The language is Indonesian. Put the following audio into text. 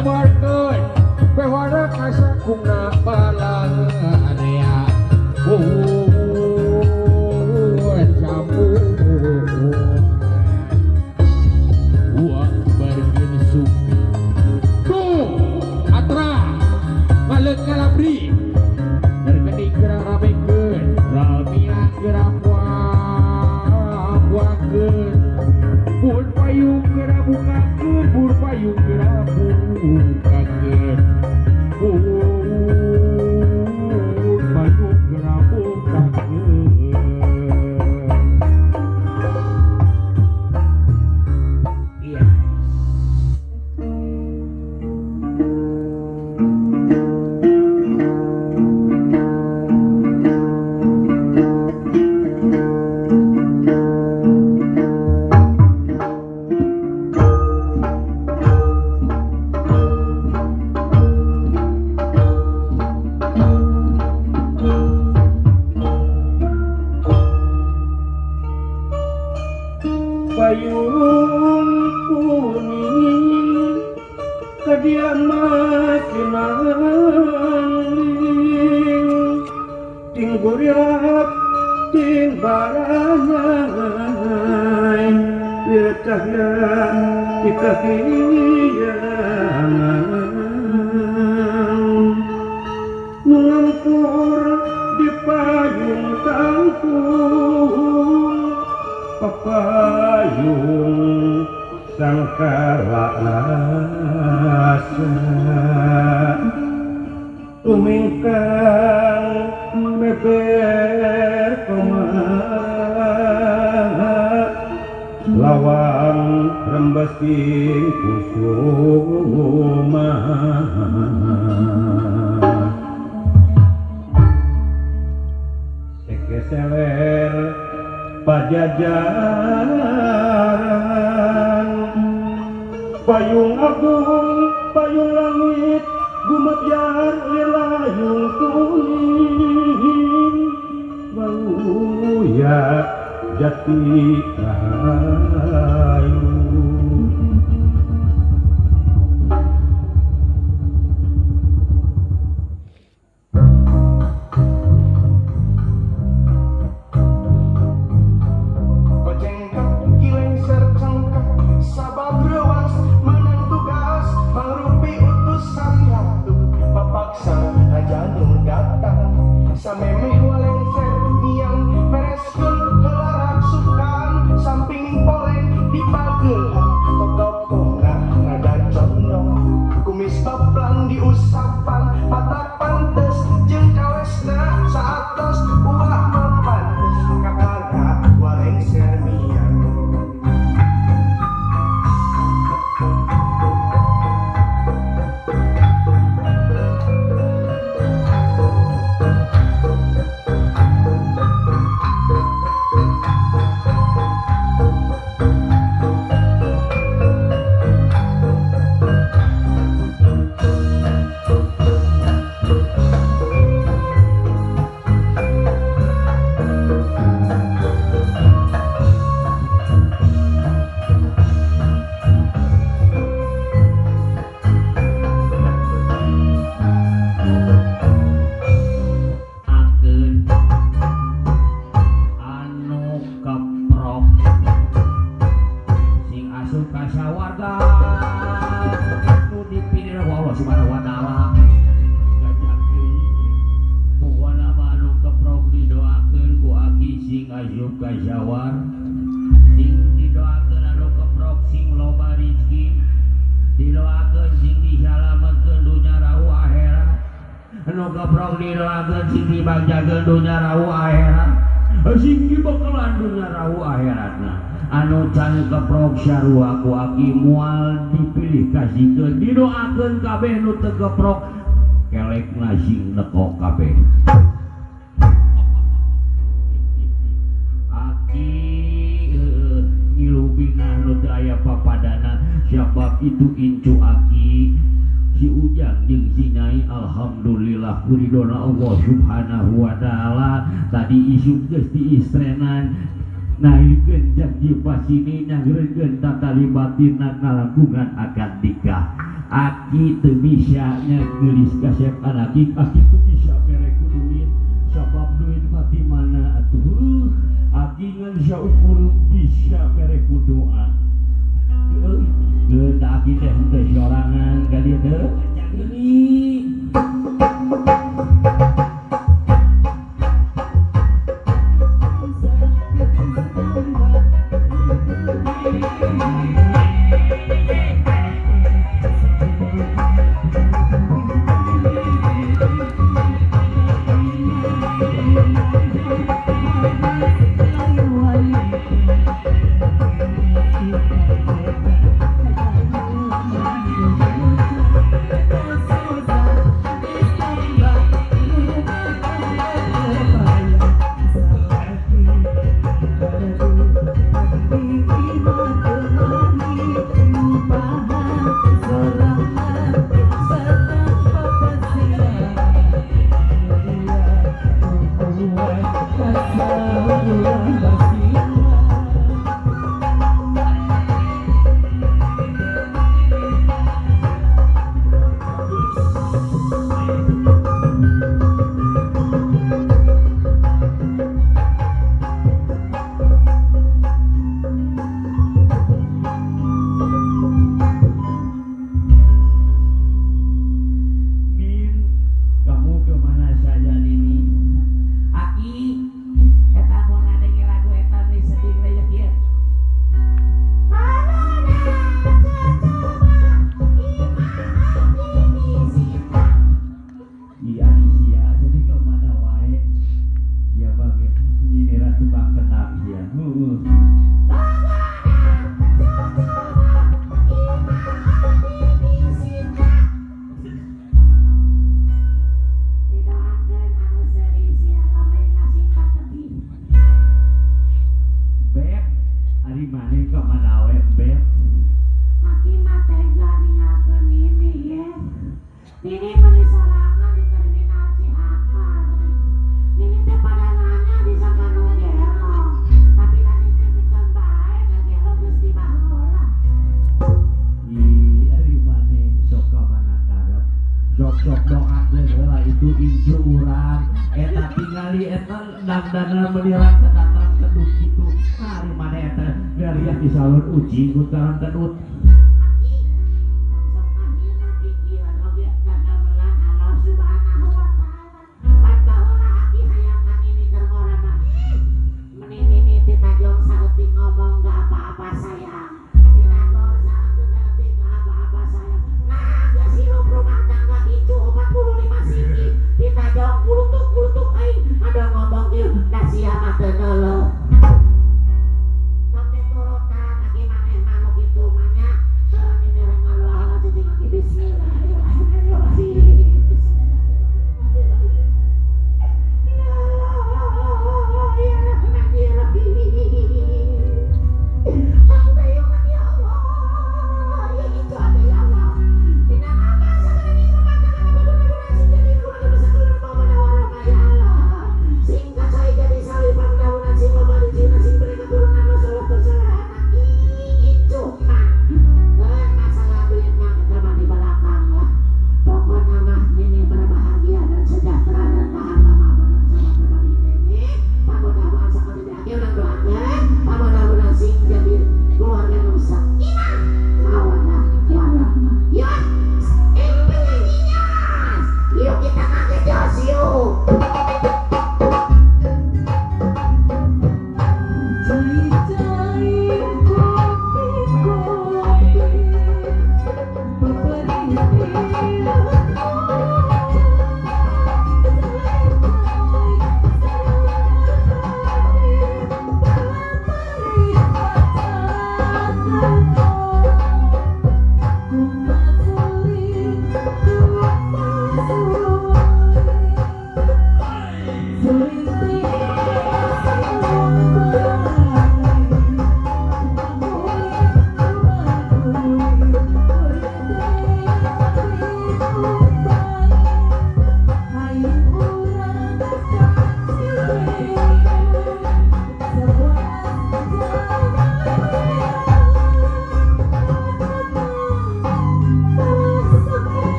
ngabarkeun pewara kasakungna balang area jambu uang bargen supi tuh atra balik kalabri terkeni gerak ramekeun ramia gerak buakeun pun payung gerak bukakeun pun payung gerak bukakeun pun payung gerak bukakeun iya payung kuning kediaman kinangling tingguriak ting barangan wircahya dikahiyangan mengampur di payung kangkung papayung sangkala asa tumingkang beber koma lawang rembesing kusuma sekeseler pajajaran payung agung payung langit gumebyar lilayung kuning bauya jati rahayu sameme walengser yang bereskeun heula rasukan samping poleng dipagelan totopongan ngada condong kumis baplang diusapan mata pantes jeung kawesna saatos ulah mapantes kakara walengser miang anu can keprok syarua ku aki mual dipilih kasihkeun didoakeun kabeh nu teu keprok kelek ngasing neko kabeh aki ngilubinah nu teu aya papadana sabab itu incu aki si Ujang jeung si Nyai alhamdulillah kuridona Allah subhanahu wa ta'ala tadi isuk geus diistrenan naikeun janji pasini nyangreunkeun tatali batinna nalangkungan akad nikah. Aki teu bisa ngeulis kasep anaki, aki teu bisa mere ku duit sabab duit mati mana atuh. Aki ngan saukur bisa mere ku doa. Geus aki teh teu sorangan ka dieu teh ini. sok doakeun heula itu incu urang eta tingali eta dagdana melirang ke datang kedut kitu hari mana eta dari yang disalur uji ku tarang kedut